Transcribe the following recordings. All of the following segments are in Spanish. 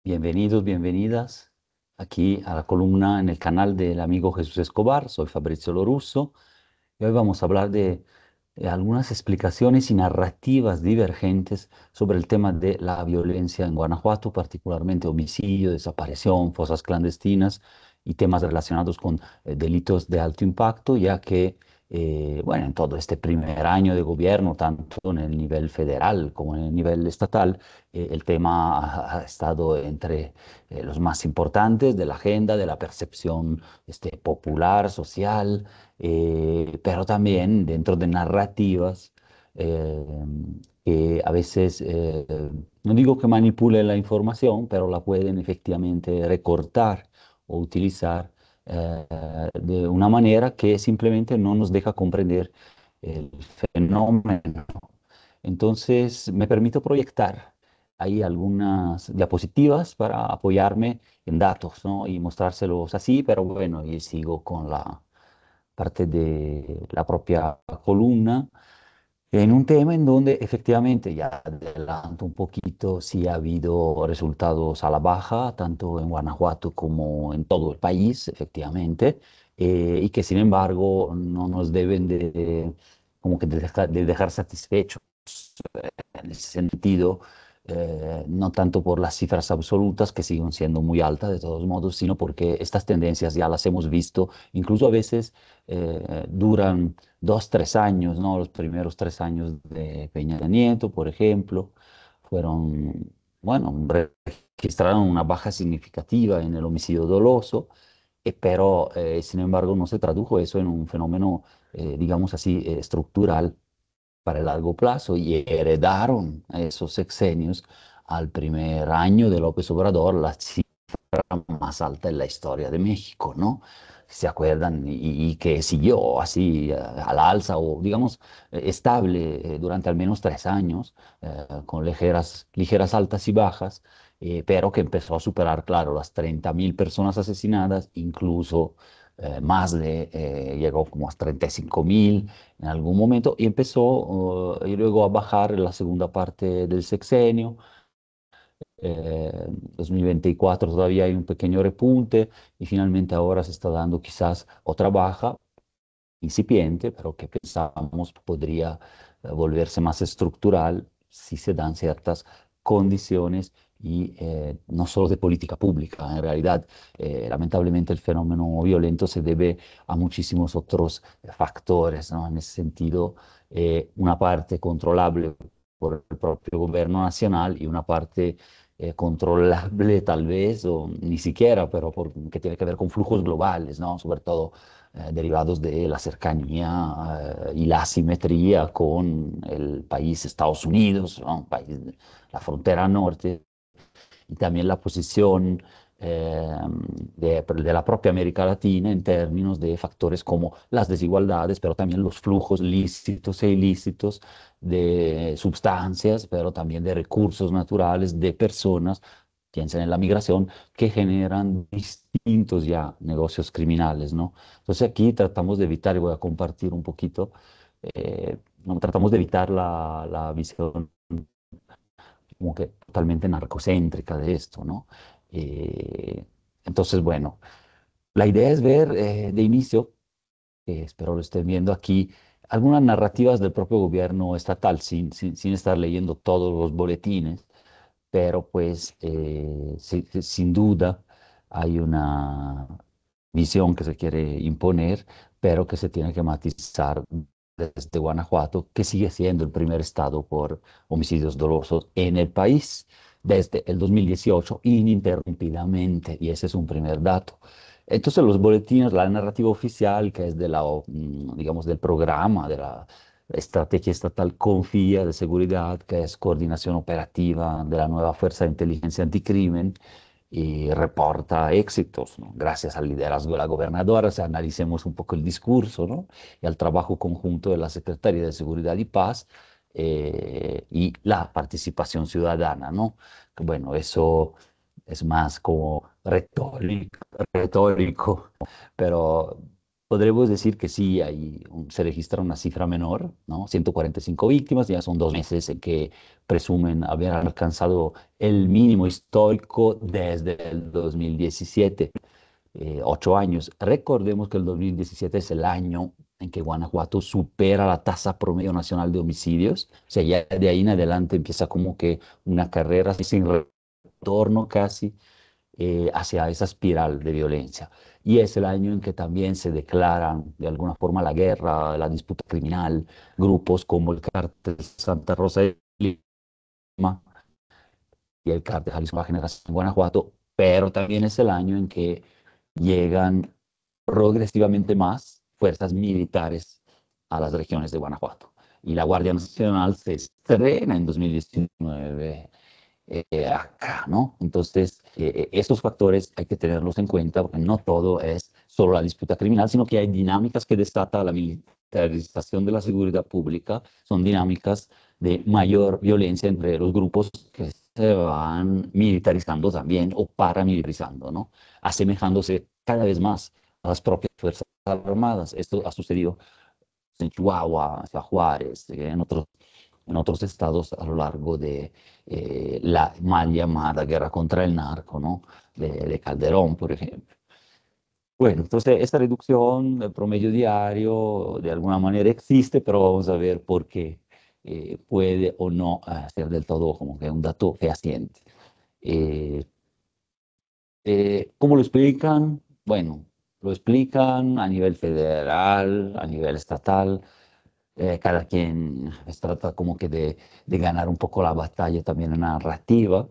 Bienvenidos, bienvenidas aquí a la columna en el canal del amigo Jesús Escobar. Soy Fabrizio Lorusso y hoy vamos a hablar de algunas explicaciones y narrativas divergentes sobre el tema de la violencia en Guanajuato, particularmente homicidio, desaparición, fosas clandestinas y temas relacionados con delitos de alto impacto, ya que bueno, en todo este primer año de gobierno, tanto en el nivel federal como en el nivel estatal, el tema ha estado entre los más importantes de la agenda, de la percepción popular, social, pero también dentro de narrativas eh, que a veces, no digo que manipulen la información, pero la pueden efectivamente recortar o utilizar de una manera que simplemente no nos deja comprender el fenómeno. Entonces, me permito proyectar ahí algunas diapositivas para apoyarme en datos, ¿no? Y mostrárselos así, pero bueno, y sigo con la parte de la propia columna en un tema en donde efectivamente, ya adelanto un poquito, sí ha habido resultados a la baja, tanto en Guanajuato como en todo el país, efectivamente, y que sin embargo no nos deben como que de dejar satisfechos en ese sentido, no tanto por las cifras absolutas, que siguen siendo muy altas de todos modos, sino porque estas tendencias ya las hemos visto, incluso a veces duran 2, 3 años, ¿no? Los primeros 3 años de Peña Nieto, por ejemplo, fueron, bueno, registraron una baja significativa en el homicidio doloso, pero sin embargo no se tradujo eso en un fenómeno, digamos así, estructural para el largo plazo y heredaron esos sexenios al primer año de López Obrador la cifra más alta en la historia de México, ¿no? ¿Se acuerdan? Y que siguió así al alza o digamos estable durante al menos 3 años, con ligeras altas y bajas, pero que empezó a superar, claro, las 30.000 personas asesinadas, incluso llegó como a 35.000 en algún momento y empezó y luego a bajar en la segunda parte del sexenio. 2024 todavía hay un pequeño repunte y finalmente ahora se está dando quizás otra baja incipiente, pero que pensamos podría volverse más estructural si se dan ciertas condiciones y no solo de política pública. En realidad, lamentablemente el fenómeno violento se debe a muchísimos otros factores, ¿no? En ese sentido, una parte controlable por el propio gobierno nacional y una parte controlable tal vez, o ni siquiera, pero que tiene que ver con flujos globales, ¿no? Sobre todo derivados de la cercanía y la asimetría con el país Estados Unidos, ¿no? La frontera norte, y también la posición de la propia América Latina en términos de factores como las desigualdades, pero también los flujos lícitos e ilícitos de sustancias, pero también de recursos naturales, de personas, piensen en la migración, que generan distintos ya negocios criminales, ¿no? Entonces aquí tratamos de evitar, y voy a compartir un poquito, no, tratamos de evitar la visión como que totalmente narcocéntrica de esto, ¿no? Eh, entonces, bueno, la idea es ver de inicio, espero lo estén viendo aquí, algunas narrativas del propio gobierno estatal, sin estar leyendo todos los boletines, pero pues sin duda hay una visión que se quiere imponer, pero que se tiene que matizar desde Guanajuato, que sigue siendo el primer estado por homicidios dolosos en el país desde el 2018 ininterrumpidamente, y ese es un primer dato. Entonces los boletines, la narrativa oficial, que es digamos, del programa, de la estrategia estatal Confía de seguridad, que es coordinación operativa de la nueva Fuerza de Inteligencia Anticrimen, y reporta éxitos, ¿no? Gracias al liderazgo de la gobernadora. O sea, analicemos un poco el discurso, ¿no? Y al trabajo conjunto de la Secretaría de Seguridad y Paz y la participación ciudadana, ¿no? Que, bueno, eso es más como retórico, pero podremos decir que sí, se registra una cifra menor, ¿no? 145 víctimas, ya son 2 meses en que presumen haber alcanzado el mínimo histórico desde el 2017, 8 años. Recordemos que el 2017 es el año en que Guanajuato supera la tasa promedio nacional de homicidios, o sea, ya de ahí en adelante empieza como que una carrera sin retorno casi hacia esa espiral de violencia. Y es el año en que también se declaran de alguna forma la guerra, la disputa criminal, grupos como el Cártel Santa Rosa de Lima y el Cártel Jalisco Nueva Generación en Guanajuato, pero también es el año en que llegan progresivamente más fuerzas militares a las regiones de Guanajuato. Y la Guardia Nacional se estrena en 2019 acá, ¿no? Entonces, estos factores hay que tenerlos en cuenta porque no todo es solo la disputa criminal, sino que hay dinámicas que desata la militarización de la seguridad pública, son dinámicas de mayor violencia entre los grupos que se van militarizando también o paramilitarizando, ¿no? Asemejándose cada vez más a las propias Fuerzas Armadas. Esto ha sucedido en Chihuahua, hacia Juárez, en otros estados a lo largo de la mal llamada guerra contra el narco, ¿no? De Calderón, por ejemplo. Bueno, entonces esta reducción del promedio diario de alguna manera existe, pero vamos a ver por qué puede o no ser del todo como que un dato fehaciente. Eh, ¿Cómo lo explican? Bueno, lo explican a nivel federal, a nivel estatal. Cada quien trata como que de ganar un poco la batalla también narrativa.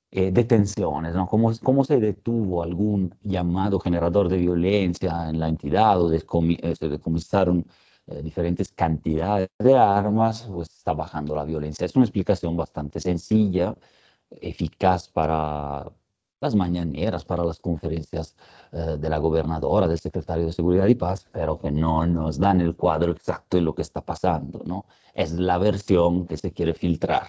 Detenciones, ¿no? ¿Cómo se detuvo algún llamado generador de violencia en la entidad o se decomisaron diferentes cantidades de armas? Pues está bajando la violencia. Es una explicación bastante sencilla, eficaz para las mañaneras, para las conferencias de la gobernadora, del secretario de Seguridad y Paz, pero que no nos dan el cuadro exacto de lo que está pasando, ¿no? Es la versión que se quiere filtrar.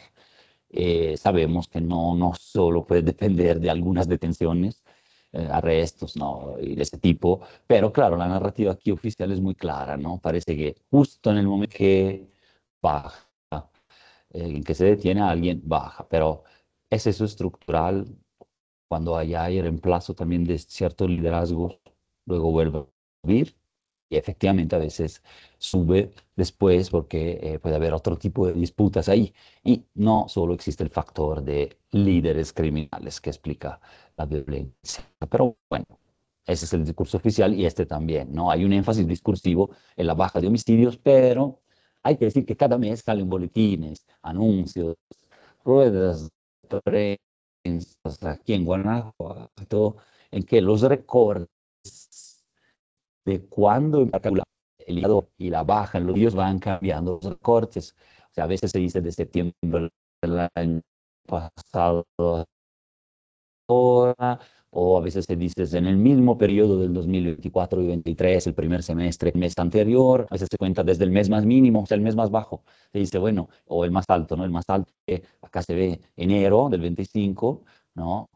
Sabemos que no solo puede depender de algunas detenciones, arrestos, ¿no? Y de ese tipo, pero claro, la narrativa aquí oficial es muy clara, ¿no? Parece que justo en el momento que baja, en que se detiene a alguien, baja, pero ¿es eso estructural? Cuando hay reemplazo también de ciertos liderazgos, luego vuelve a subir y efectivamente a veces sube después porque puede haber otro tipo de disputas ahí. Y no solo existe el factor de líderes criminales que explica la violencia. Pero bueno, ese es el discurso oficial y este también, ¿no? Hay un énfasis discursivo en la baja de homicidios, pero hay que decir que cada mes salen boletines, anuncios, ruedas de prensa aquí en Guanajuato, en que los recortes de cuándo el hígado y la baja en los vídeos van cambiando los recortes. O sea, a veces se dice de septiembre del año pasado ahora, o a veces se dice en el mismo periodo del 2024 y 2023, el primer semestre, el mes anterior, a veces se cuenta desde el mes más mínimo, o sea, el mes más bajo, se dice, bueno, o el más alto, ¿no? El más alto, que acá se ve enero del 25, ¿no?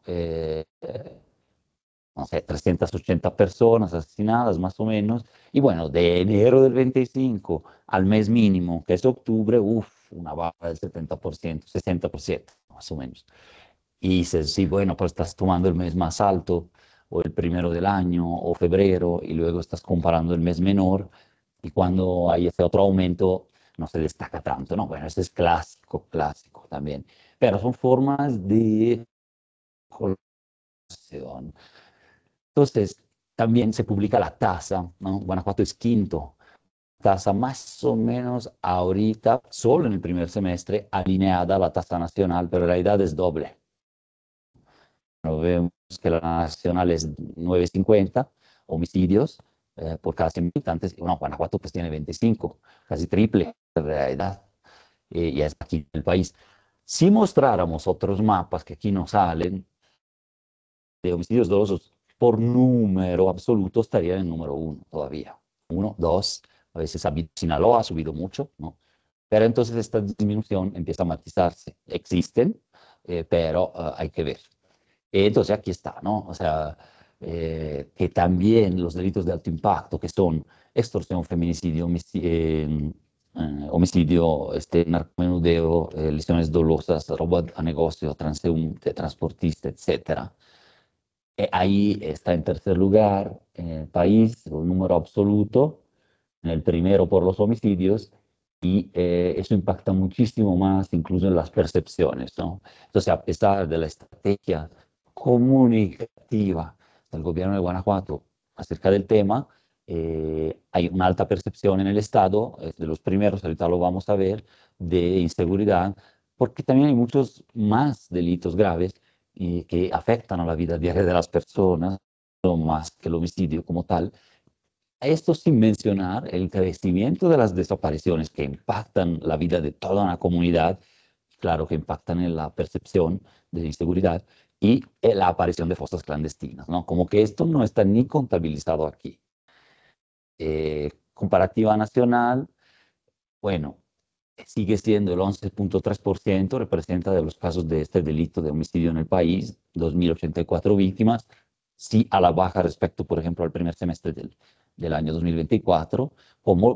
No sé, 380 personas asesinadas más o menos, y bueno, de enero del 25 al mes mínimo, que es octubre, uff, una baja del 70%, 60% más o menos. Y dices, sí, bueno, pues estás tomando el mes más alto, o el primero del año, o febrero, y luego estás comparando el mes menor, y cuando hay ese otro aumento, no se destaca tanto, ¿no? Bueno, ese es clásico, clásico también. Pero son formas de colaboración. Entonces, también se publica la tasa, ¿no? Guanajuato es quinto, tasa más o menos ahorita, solo en el primer semestre, alineada a la tasa nacional, pero en realidad es doble. Vemos que la nacional es 9,50 homicidios por cada 100 habitantes. Bueno, Guanajuato pues tiene 25, casi triple en realidad, y es aquí en el país. Si mostráramos otros mapas que aquí no salen, de homicidios dolosos por número absoluto, estaría en el número uno todavía. Uno, dos, a veces Sinaloa ha subido mucho, ¿no? Pero entonces esta disminución empieza a matizarse. Existen, pero hay que ver. Entonces aquí está, ¿no? O sea, que también los delitos de alto impacto, que son extorsión, feminicidio, homicidio, narcomenudeo, lesiones dolosas, robo a negocio, transeúnte, transportista, etcétera. Ahí está en tercer lugar en el país, un número absoluto, en el primero por los homicidios, y eso impacta muchísimo más incluso en las percepciones, ¿no? Entonces, a pesar de la estrategia comunicativa del gobierno de Guanajuato acerca del tema, hay una alta percepción en el Estado, es de los primeros, ahorita lo vamos a ver, de inseguridad, porque también hay muchos más delitos graves y que afectan a la vida diaria de las personas, no más que el homicidio como tal. Esto sin mencionar el crecimiento de las desapariciones que impactan la vida de toda una comunidad, claro que impactan en la percepción de inseguridad y la aparición de fosas clandestinas, ¿no? Como que esto no está ni contabilizado aquí. Comparativa nacional, bueno, sigue siendo el 11.3%, representa de los casos de este delito de homicidio en el país, 2.084 víctimas, sí a la baja respecto, por ejemplo, al primer semestre del año 2024,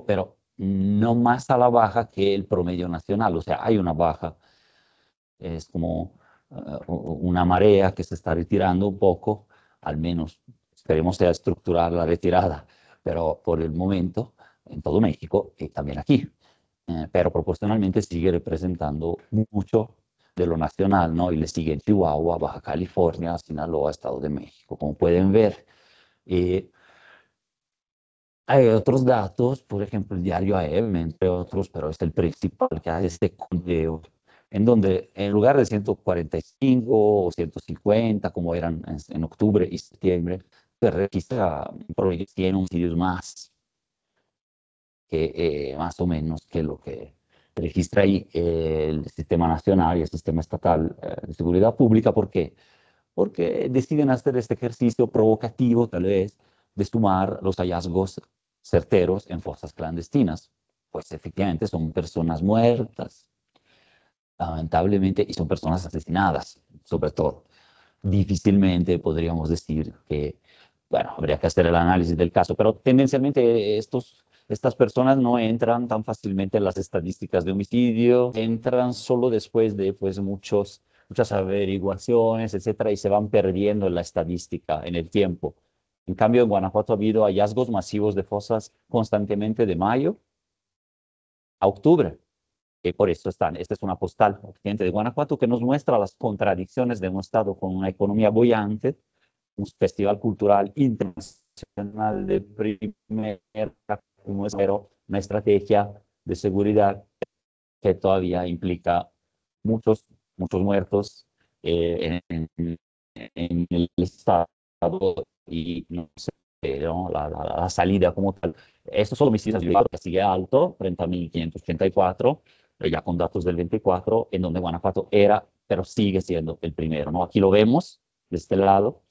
pero no más a la baja que el promedio nacional, o sea, hay una baja, es como una marea que se está retirando un poco, al menos esperemos sea estructural la retirada, pero por el momento en todo México y también aquí. Pero proporcionalmente sigue representando mucho de lo nacional, ¿no? Y le sigue en Chihuahua, Baja California, Sinaloa, Estado de México, como pueden ver. Eh, Hay otros datos, por ejemplo, el diario AM, entre otros, pero es el principal que hace este conteo, en donde en lugar de 145 o 150, como eran en octubre y septiembre, se registra por 100 homicidios más que más o menos que lo que registra ahí el Sistema Nacional y el Sistema Estatal de Seguridad Pública. ¿Por qué? Porque deciden hacer este ejercicio provocativo, tal vez, de sumar los hallazgos certeros en fosas clandestinas. Pues efectivamente son personas muertas, lamentablemente, y son personas asesinadas, sobre todo. Difícilmente podríamos decir que, bueno, habría que hacer el análisis del caso, pero tendencialmente estas personas no entran tan fácilmente en las estadísticas de homicidio, entran solo después de pues, muchas averiguaciones, etcétera, y se van perdiendo en la estadística, en el tiempo. En cambio, en Guanajuato ha habido hallazgos masivos de fosas constantemente de mayo a octubre. Por eso esta es una postal occidente de Guanajuato que nos muestra las contradicciones de un Estado con una economía bollante, un festival cultural internacional de primera, como es, pero una estrategia de seguridad que todavía implica muchos, muchos muertos en el Estado y no sé, ¿no? La salida como tal. Estos son homicidios que sigue alto, 30.584, ya con datos del 24, en donde Guanajuato era, pero sigue siendo el primero, ¿no? Aquí lo vemos de este lado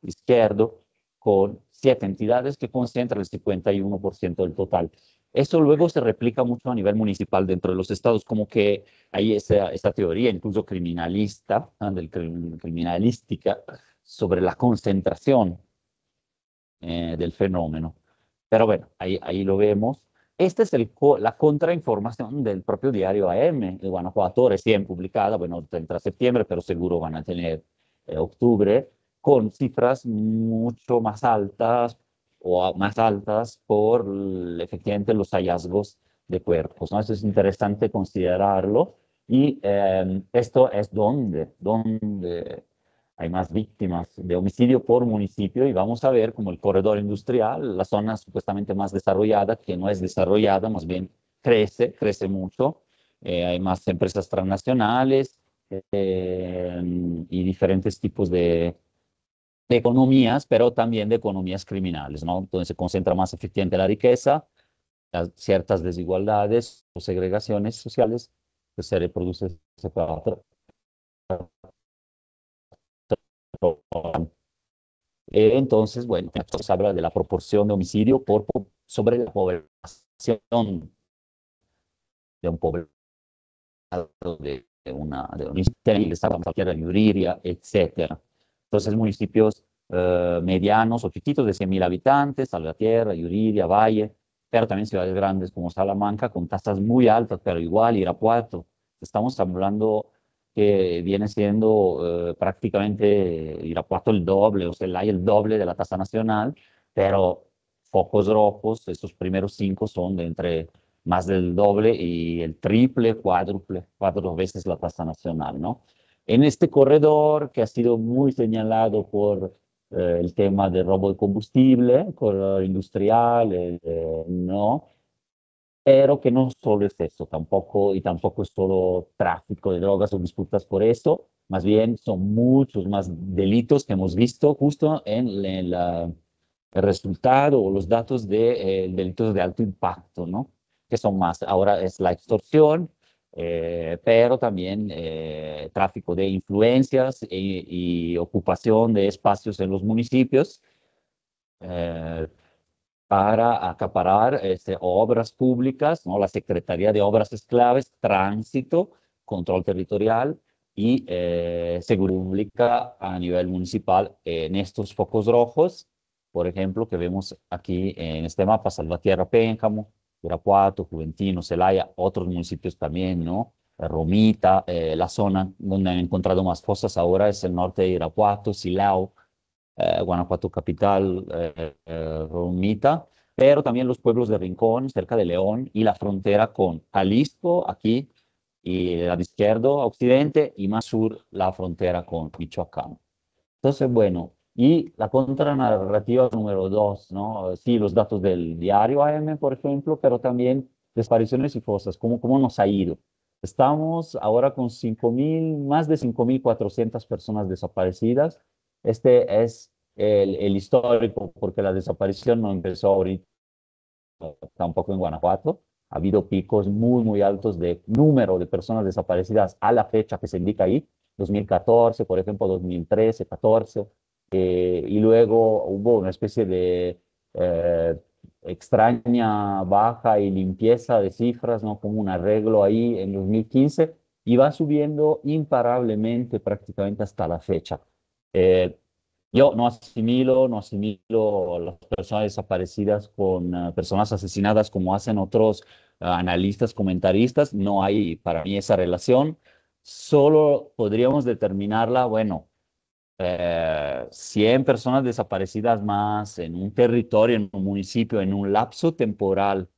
izquierdo, con 7 entidades que concentran el 51% del total. Eso luego se replica mucho a nivel municipal dentro de los estados, como que hay esa teoría, incluso criminalista, criminalística, sobre la concentración del fenómeno. Pero bueno, ahí lo vemos. Esta es la contrainformación del propio diario AM de Guanajuato, recién publicada, bueno, entra septiembre, pero seguro van a tener octubre, con cifras mucho más altas o más altas por efectivamente los hallazgos de cuerpos, ¿no? Eso es interesante considerarlo. Y esto es donde hay más víctimas de homicidio por municipio y vamos a ver como el corredor industrial, la zona supuestamente más desarrollada, que no es desarrollada, más bien crece mucho. Hay más empresas transnacionales y diferentes tipos de economías, pero también de economías criminales, ¿no? Donde se concentra más efectivamente la riqueza, ciertas desigualdades o segregaciones sociales que se reproducen entonces, bueno, esto se habla de la proporción de homicidio sobre la población de un poblado de una de Yuriria, etcétera. Entonces, municipios medianos o chiquitos de 100.000 habitantes, Salvatierra, Yuriria, Valle, pero también ciudades grandes como Salamanca con tasas muy altas, pero igual Irapuato. Estamos hablando que viene siendo prácticamente Irapuato el doble, o Celaya el doble de la tasa nacional, pero focos rojos, estos primeros cinco son de entre más del doble y el triple, cuádruple, cuatro veces la tasa nacional, ¿no? En este corredor que ha sido muy señalado por el tema del robo de combustible, corredor industrial, ¿no? Pero que no solo es eso, tampoco, y tampoco es solo tráfico de drogas o disputas por eso, más bien son muchos más delitos que hemos visto justo el resultado o los datos de delitos de alto impacto, ¿no? Que son más, ahora es la extorsión, pero también tráfico de influencias y ocupación de espacios en los municipios. eh, para acaparar obras públicas, ¿no? La Secretaría de Obras es claves, tránsito, control territorial y seguridad pública a nivel municipal en estos focos rojos, por ejemplo, que vemos aquí en este mapa, Salvatierra, Pénjamo, Irapuato, Juventino, Celaya, otros municipios también, ¿no? Romita, la zona donde han encontrado más fosas ahora es el norte de Irapuato, Silao, Guanajuato capital, Romita, pero también los pueblos de Rincón, cerca de León, y la frontera con Jalisco, aquí, y la de izquierdo, occidente, y más sur, la frontera con Michoacán. Entonces, bueno, y la contranarrativa número dos, ¿no? Sí, los datos del diario AM, por ejemplo, pero también desapariciones y fosas, ¿cómo nos ha ido? Estamos ahora con 5.000, más de 5.400 personas desaparecidas. Este es el histórico, porque la desaparición no empezó ahorita, tampoco en Guanajuato. Ha habido picos muy, muy altos de número de personas desaparecidas a la fecha que se indica ahí, 2014, por ejemplo, 2013, 14, y luego hubo una especie de eh, extraña baja y limpieza de cifras, ¿no? Como un arreglo ahí en 2015, y va subiendo imparablemente prácticamente hasta la fecha. Eh, yo no asimilo a las personas desaparecidas con personas asesinadas como hacen otros analistas, comentaristas. No hay para mí esa relación. Solo podríamos determinarla, bueno, 100 personas desaparecidas más en un territorio, en un municipio, en un lapso temporal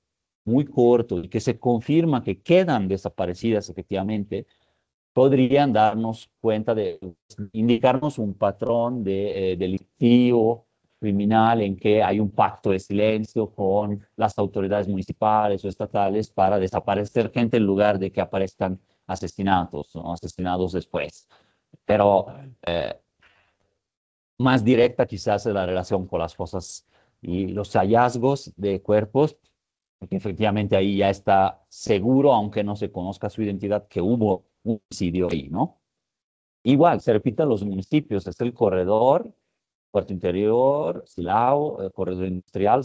muy corto y que se confirma que quedan desaparecidas efectivamente, podrían darnos cuenta de, indicarnos un patrón de delictivo, criminal, en que hay un pacto de silencio con las autoridades municipales o estatales para desaparecer gente en lugar de que aparezcan asesinatos o asesinados después. Pero más directa quizás es la relación con las fosas y los hallazgos de cuerpos, porque efectivamente ahí ya está seguro, aunque no se conozca su identidad, que hubo un homicidio ahí, ¿no? Igual, se repiten los municipios, es el corredor, Puerto Interior, Silao, el corredor industrial,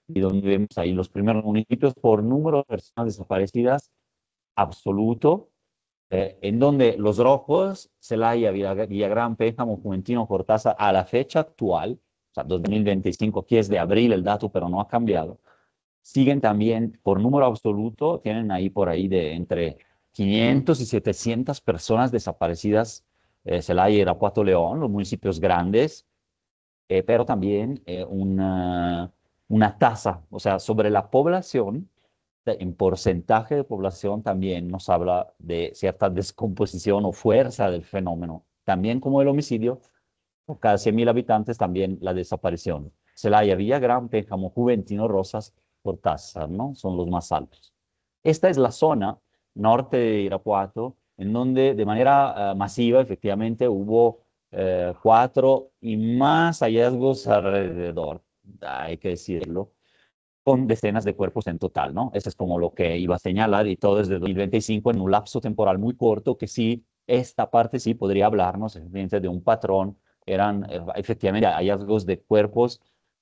y donde vemos ahí los primeros municipios por número de personas desaparecidas absoluto, en donde los rojos, Celaya, Villagrán, Pénjamo, Juventino, Cortázar, a la fecha actual, o sea, 2025, aquí es de abril el dato, pero no ha cambiado, siguen también por número absoluto, tienen ahí por ahí de entre 500 y 700 personas desaparecidas, Celaya, Irapuato, León, los municipios grandes, pero también una tasa, o sea, sobre la población, en porcentaje de población también nos habla de cierta descomposición o fuerza del fenómeno. También como el homicidio, por cada 100.000 habitantes también la desaparición. Celaya, Villagrán, Pénjamo, Juventino, Rosas, Cortázar, ¿no? Son los más altos. Esta es la zona norte de Irapuato, en donde de manera masiva efectivamente hubo cuatro y más hallazgos alrededor, hay que decirlo, con decenas de cuerpos en total, ¿no? Eso es como lo que iba a señalar y todo desde 2025 en un lapso temporal muy corto que sí, esta parte sí podría hablarnos efectivamente de un patrón. Eran efectivamente hallazgos de cuerpos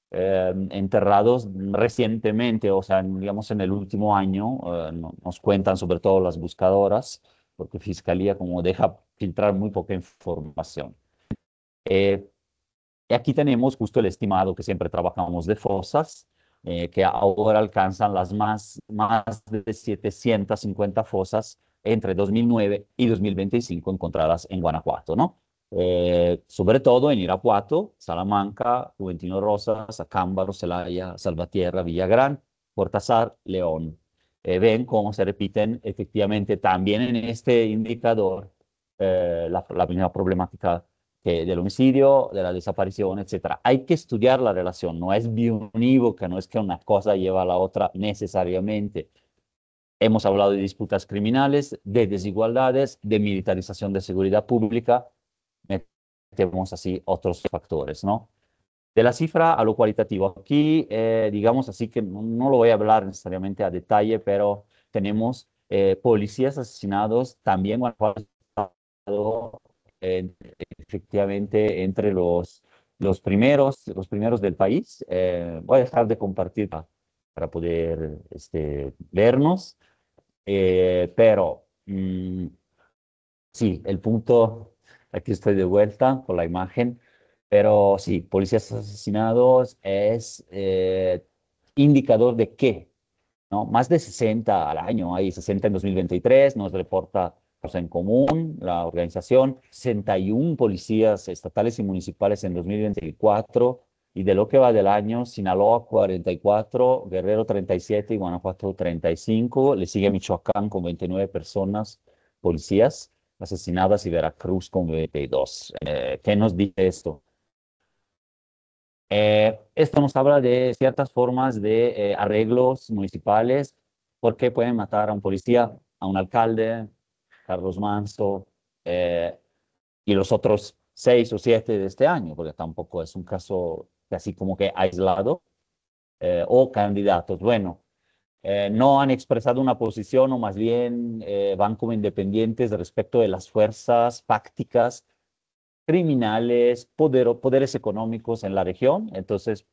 enterrados recientemente, o sea, digamos en el último año, nos cuentan sobre todo las buscadoras, porque Fiscalía como deja filtrar muy poca información. Eh, Y aquí tenemos justo el estimado que siempre trabajamos de fosas, que ahora alcanzan más de 750 fosas entre 2009 y 2025 encontradas en Guanajuato, ¿no? Sobre todo en Irapuato, Salamanca, Juventino Rosas, Acámbaro, Celaya, Salvatierra, Villagrán, Cortázar, León. Ven cómo se repiten efectivamente también en este indicador la misma problemática del homicidio, de la desaparición, etcétera. Hay que estudiar la relación, no es bionívoca, no es que una cosa lleva a la otra necesariamente. Hemos hablado de disputas criminales, de desigualdades, de militarización de seguridad pública, metemos así otros factores, ¿no? De la cifra a lo cualitativo. Aquí, digamos así que no lo voy a hablar necesariamente a detalle, pero tenemos policías asesinados también, bueno, eh, efectivamente entre los primeros del país. Voy a dejar de compartir para poder vernos, pero sí, el punto, aquí estoy de vuelta con la imagen, pero sí, policías asesinados es indicador de qué, ¿no? Más de 60 al año, hay 60 en 2023, nos reporta Causa en Común, la organización, 61 policías estatales y municipales en 2024, y de lo que va del año, Sinaloa 44, Guerrero 37 y Guanajuato 35, le sigue Michoacán con 29 personas, policías asesinadas y Veracruz con 22. ¿Qué nos dice esto? Esto nos habla de ciertas formas de arreglos municipales, porque pueden matar a un policía, a un alcalde, Carlos Manso, eh, y los otros 6 o 7 de este año, porque tampoco es un caso así como que aislado, o candidatos. Bueno, no han expresado una posición o más bien van como independientes respecto de las fuerzas fácticas criminales, poderes económicos en la región. Entonces,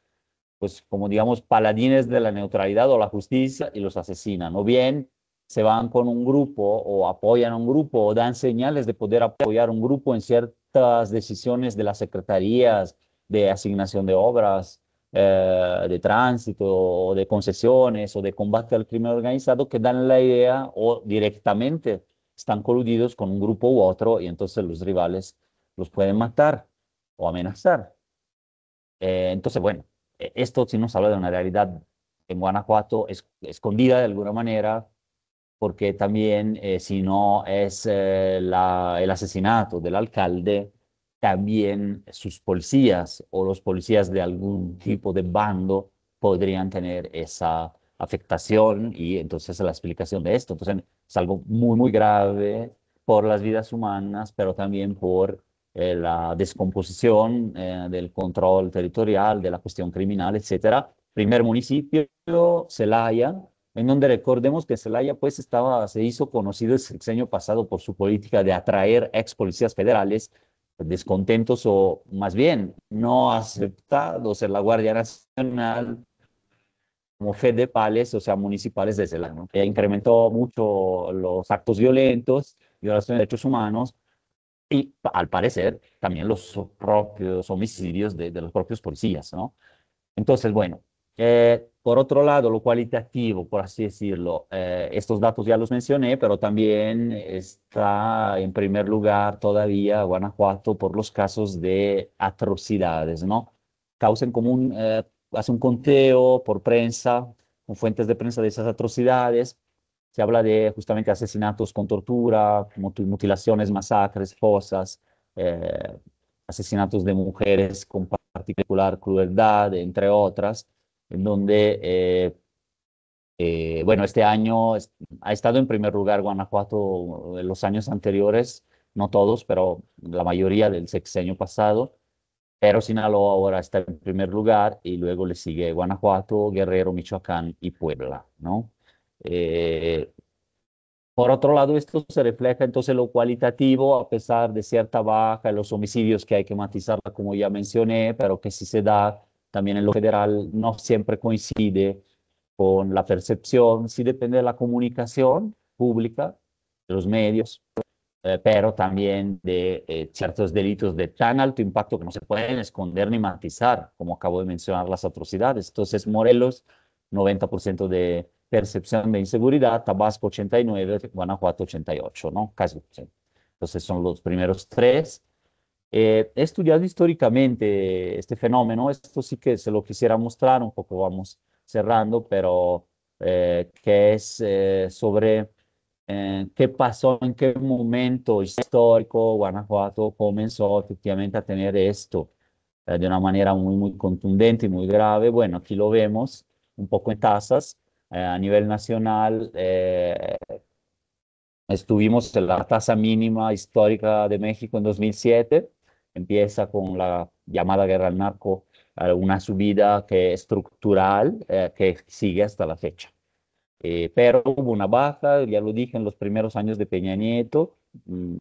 pues como digamos, paladines de la neutralidad o la justicia y los asesinan. O bien se van con un grupo o apoyan a un grupo o dan señales de poder apoyar a un grupo en ciertas decisiones de las secretarías de asignación de obras, de tránsito o de concesiones o de combate al crimen organizado que dan la idea o directamente están coludidos con un grupo u otro y entonces los rivales los pueden matar o amenazar. Entonces, bueno, esto sí nos habla de una realidad en Guanajuato escondida de alguna manera, porque también si no es el asesinato del alcalde, también sus policías o los policías de algún tipo de bando podrían tener esa afectación y entonces la explicación de esto. Entonces es algo muy, muy grave por las vidas humanas, pero también por la descomposición del control territorial, de la cuestión criminal, etcétera. Primer municipio, Celaya, en donde recordemos que Celaya pues se hizo conocido el sexenio pasado por su política de atraer ex policías federales descontentos o más bien no aceptados en la Guardia Nacional como federales, o sea, municipales de Celaya, ¿no? Incrementó mucho los actos violentos, violaciones de derechos humanos y al parecer también los propios homicidios de los propios policías, ¿no? Entonces, bueno, por otro lado, lo cualitativo, por así decirlo, estos datos ya los mencioné, pero también está en primer lugar todavía Guanajuato por los casos de atrocidades, ¿no? Causa en Común hace un conteo por prensa, con fuentes de prensa de esas atrocidades. Se habla de justamente asesinatos con tortura, mutilaciones, masacres, fosas, eh, asesinatos de mujeres con particular crueldad, entre otras, en donde, bueno, este año ha estado en primer lugar Guanajuato en los años anteriores, no todos, pero la mayoría del sexenio pasado, pero Sinaloa ahora está en primer lugar y luego le sigue Guanajuato, Guerrero, Michoacán y Puebla, ¿no? Eh, por otro lado, esto se refleja entonces en lo cualitativo, a pesar de cierta baja en los homicidios que hay que matizarla, como ya mencioné, pero que si se da también en lo federal, no siempre coincide con la percepción, sí depende de la comunicación pública, de los medios, pero también de ciertos delitos de tan alto impacto que no se pueden esconder ni matizar, como acabo de mencionar, las atrocidades. Entonces, Morelos, 90% de percepción de inseguridad, Tabasco 89, Guanajuato 88, ¿no? Casi. Sí. Entonces, son los primeros tres. He estudiado históricamente este fenómeno, esto sí que se lo quisiera mostrar, un poco vamos cerrando, pero que es sobre qué pasó, en qué momento histórico Guanajuato comenzó efectivamente a tener esto de una manera muy, muy contundente y muy grave. Bueno, aquí lo vemos un poco en tasas. A nivel nacional, estuvimos en la tasa mínima histórica de México en 2007. Empieza con la llamada guerra al narco, una subida que es estructural, que sigue hasta la fecha. Pero hubo una baja, ya lo dije, en los primeros años de Peña Nieto, mm,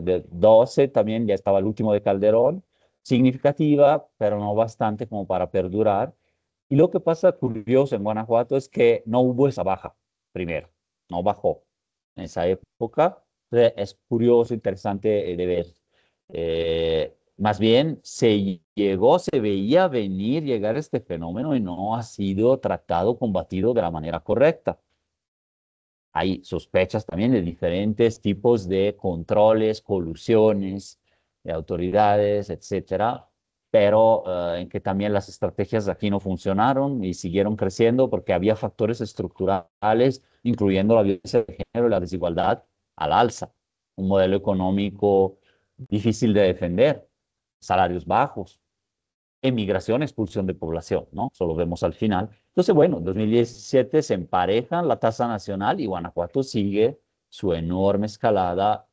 de 12 también, ya estaba el último de Calderón, significativa, pero no bastante como para perdurar. Y lo que pasa curioso en Guanajuato es que no hubo esa baja, primero, no bajó en esa época. Entonces, es curioso, interesante de ver. Más bien se llegó, se veía venir llegar este fenómeno y no ha sido tratado, combatido de la manera correcta. Hay sospechas también de diferentes tipos de controles, colusiones de autoridades, etcétera, pero en que también las estrategias aquí no funcionaron y siguieron creciendo porque había factores estructurales, incluyendo la violencia de género y la desigualdad al alza, un modelo económico difícil de defender, salarios bajos, emigración, expulsión de población, ¿no? Eso lo vemos al final. Entonces, bueno, en 2017 se emparejan la tasa nacional y Guanajuato sigue su enorme escalada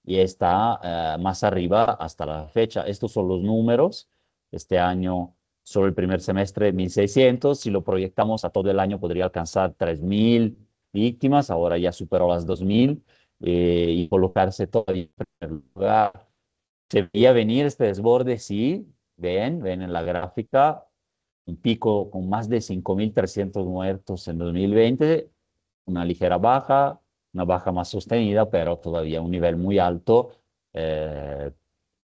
y está más arriba hasta la fecha. Estos son los números. Este año, solo el primer semestre, 1.600. Si lo proyectamos a todo el año, podría alcanzar 3.000 víctimas. Ahora ya superó las 2.000 y colocarse todavía en primer lugar. Se veía venir este desborde, sí, ven en la gráfica, un pico con más de 5.300 muertos en 2020, una ligera baja, una baja más sostenida, pero todavía un nivel muy alto, eh,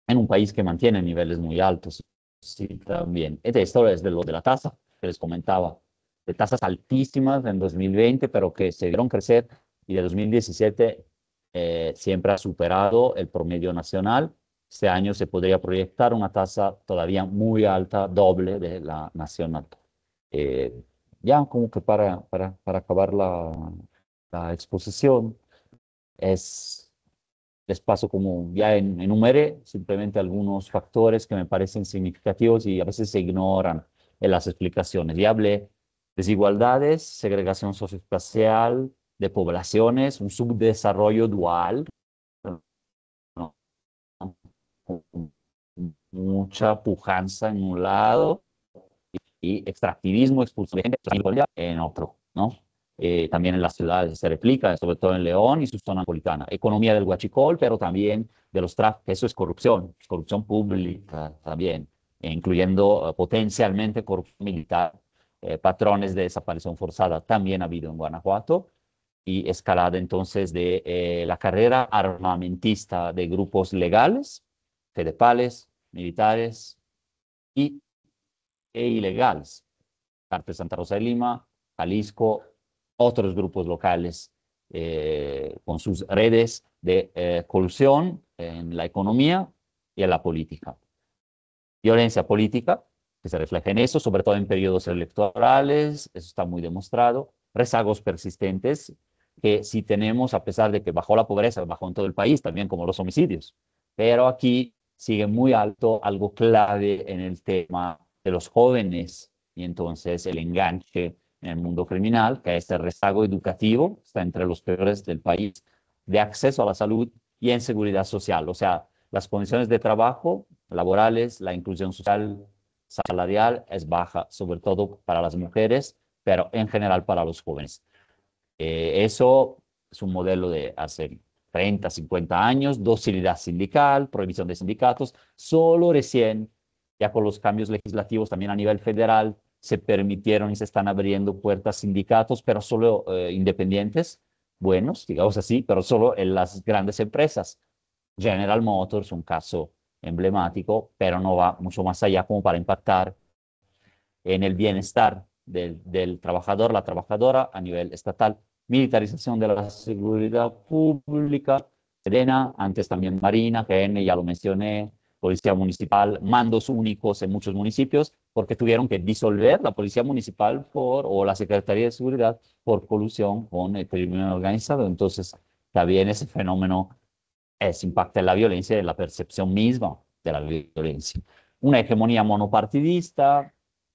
en un país que mantiene niveles muy altos. Sí, también. Esto es de lo de la tasa que les comentaba, de tasas altísimas en 2020, pero que se vieron crecer y de 2017 siempre ha superado el promedio nacional. Este año se podría proyectar una tasa todavía muy alta, doble de la nacional. Eh, ya como que para acabar la exposición, es les paso como ya enumeré simplemente algunos factores que me parecen significativos y a veces se ignoran en las explicaciones. Ya hablé desigualdades, segregación socioespacial, de poblaciones, un subdesarrollo dual, ¿no? Con mucha pujanza en un lado y extractivismo, expulsión de gente en otro, ¿no? También en las ciudades se replica, sobre todo en León y su zona metropolitana. Economía del huachicol, pero también de los tráficos, eso es corrupción pública también, incluyendo potencialmente corrupción militar, patrones de desaparición forzada también ha habido en Guanajuato y escalada entonces de la carrera armamentista de grupos legales, fedepales, militares y, e ilegales. Cártel Santa Rosa de Lima, Jalisco, otros grupos locales con sus redes de colusión en la economía y en la política. Violencia política, que se refleja en eso, sobre todo en periodos electorales, eso está muy demostrado. Rezagos persistentes, que si tenemos, a pesar de que bajó la pobreza, bajó en todo el país, también como los homicidios, pero aquí sigue muy alto algo clave en el tema de los jóvenes y entonces el enganche en el mundo criminal, que este rezago educativo está entre los peores del país, de acceso a la salud y en seguridad social. O sea, las condiciones de trabajo laborales, la inclusión social, salarial es baja, sobre todo para las mujeres, pero en general para los jóvenes. Eso es un modelo de hace 30, 50 años, docilidad sindical, prohibición de sindicatos. Solo recién, ya con los cambios legislativos también a nivel federal, se permitieron y se están abriendo puertas sindicatos, pero solo independientes, buenos, digamos así, pero solo en las grandes empresas. General Motors, un caso emblemático, pero no va mucho más allá como para impactar en el bienestar del trabajador, la trabajadora a nivel estatal. Militarización de la seguridad pública, Sedena, antes también Marina, GN, ya lo mencioné, Policía Municipal, mandos únicos en muchos municipios, porque tuvieron que disolver la Policía Municipal o la Secretaría de Seguridad por colusión con el crimen organizado. Entonces, también ese fenómeno impacta en la violencia y en la percepción misma de la violencia. Una hegemonía monopartidista,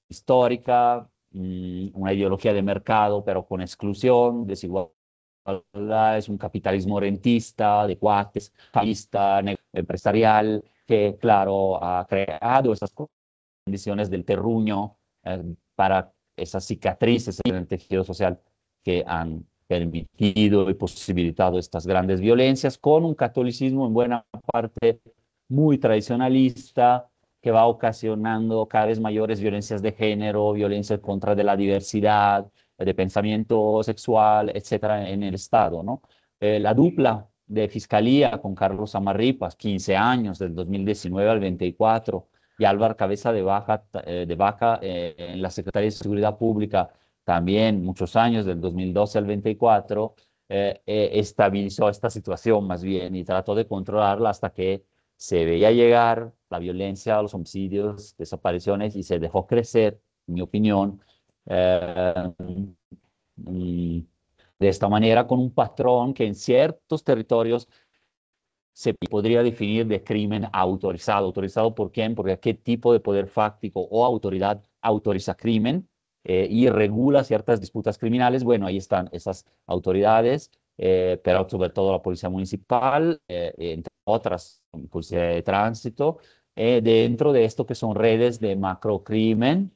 histórica, una ideología de mercado, pero con exclusión, desigualdades, un capitalismo rentista, de cuates, capitalista, empresarial, que, claro, ha creado esas condiciones del terruño para esas cicatrices en el tejido social que han permitido y posibilitado estas grandes violencias, con un catolicismo en buena parte muy tradicionalista, que va ocasionando cada vez mayores violencias de género, violencia contra de la diversidad, de pensamiento sexual, etcétera, en el Estado, ¿no? La dupla de fiscalía con Carlos Amarripas, 15 años, del 2019 al 24, y Álvaro Cabeza de Vaca en la Secretaría de Seguridad Pública, también muchos años, del 2012 al 24, estabilizó esta situación más bien y trató de controlarla hasta que se veía llegar la violencia, los homicidios, desapariciones y se dejó crecer, en mi opinión, eh, mm, de esta manera con un patrón que en ciertos territorios se podría definir de crimen autorizado. ¿Autorizado por quién? Porque qué tipo de poder fáctico o autoridad autoriza crimen y regula ciertas disputas criminales. Bueno, ahí están esas autoridades, pero sobre todo la policía municipal, entre otras, policía de tránsito, dentro de esto que son redes de macrocrimen,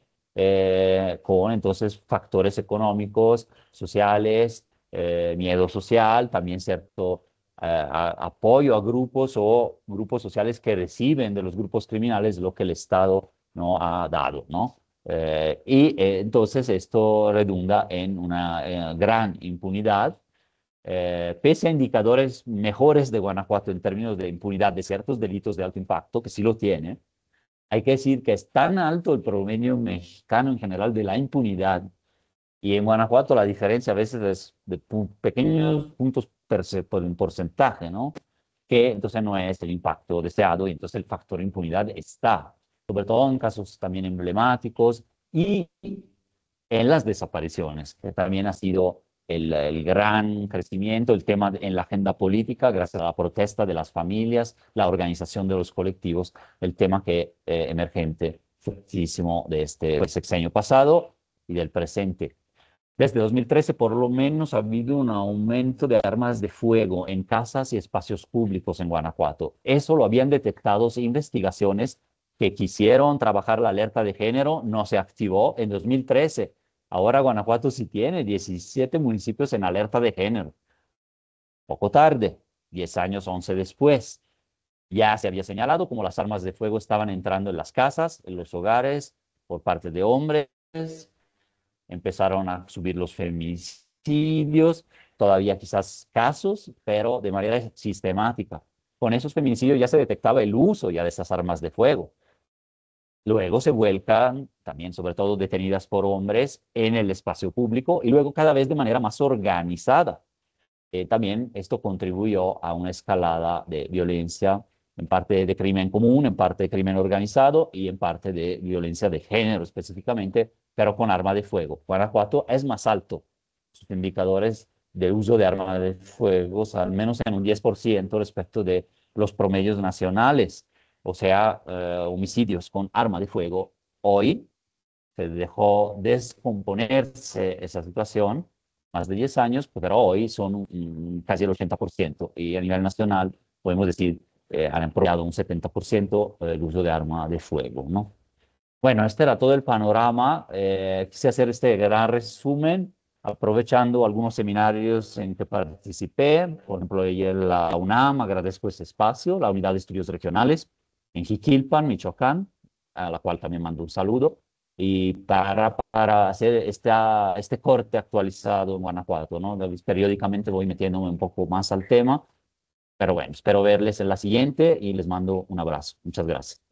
con entonces factores económicos, sociales, miedo social, también cierto apoyo a grupos o grupos sociales que reciben de los grupos criminales lo que el Estado no ha dado, ¿no? Entonces esto redunda en una gran impunidad, pese a indicadores mejores de Guanajuato en términos de impunidad de ciertos delitos de alto impacto, que sí lo tiene. Hay que decir que es tan alto el promedio mexicano en general de la impunidad y en Guanajuato la diferencia a veces es de pequeños puntos por un porcentaje, ¿no? Que entonces no es el impacto deseado y entonces el factor impunidad está, sobre todo en casos también emblemáticos y en las desapariciones, que también ha sido el gran crecimiento, el tema en la agenda política, gracias a la protesta de las familias, la organización de los colectivos, el tema que emergente fuertísimo de este sexenio pasado y del presente. Desde 2013, por lo menos, ha habido un aumento de armas de fuego en casas y espacios públicos en Guanajuato. Eso lo habían detectado investigaciones que quisieron trabajar la alerta de género, no se activó en 2013. Ahora Guanajuato sí tiene 17 municipios en alerta de género. Poco tarde, 10 años, 11 después. Ya se había señalado como las armas de fuego estaban entrando en las casas, en los hogares, por parte de hombres, empezaron a subir los feminicidios, todavía quizás casos, pero de manera sistemática. Con esos feminicidios ya se detectaba el uso ya de esas armas de fuego. Luego se vuelcan, también sobre todo detenidas por hombres, en el espacio público y luego cada vez de manera más organizada. También esto contribuyó a una escalada de violencia, en parte de crimen común, en parte de crimen organizado y en parte de violencia de género específicamente, pero con arma de fuego. Guanajuato es más alto. Sus indicadores de uso de arma de fuego, al menos en un 10% respecto de los promedios nacionales. O sea, homicidios con arma de fuego. Hoy se dejó descomponerse esa situación, más de 10 años, pero hoy son casi el 80%. Y a nivel nacional podemos decir han empleado un 70% el uso de arma de fuego, ¿no? Bueno, este era todo el panorama. Quise hacer este gran resumen aprovechando algunos seminarios en que participé. Por ejemplo, en la UNAM, agradezco este espacio, la Unidad de Estudios Regionales, en Jiquilpan, Michoacán, a la cual también mando un saludo. y para hacer este corte actualizado en Guanajuato, ¿no? Periódicamente voy metiéndome un poco más al tema, pero bueno, espero verles en la siguiente y les mando un abrazo. Muchas gracias.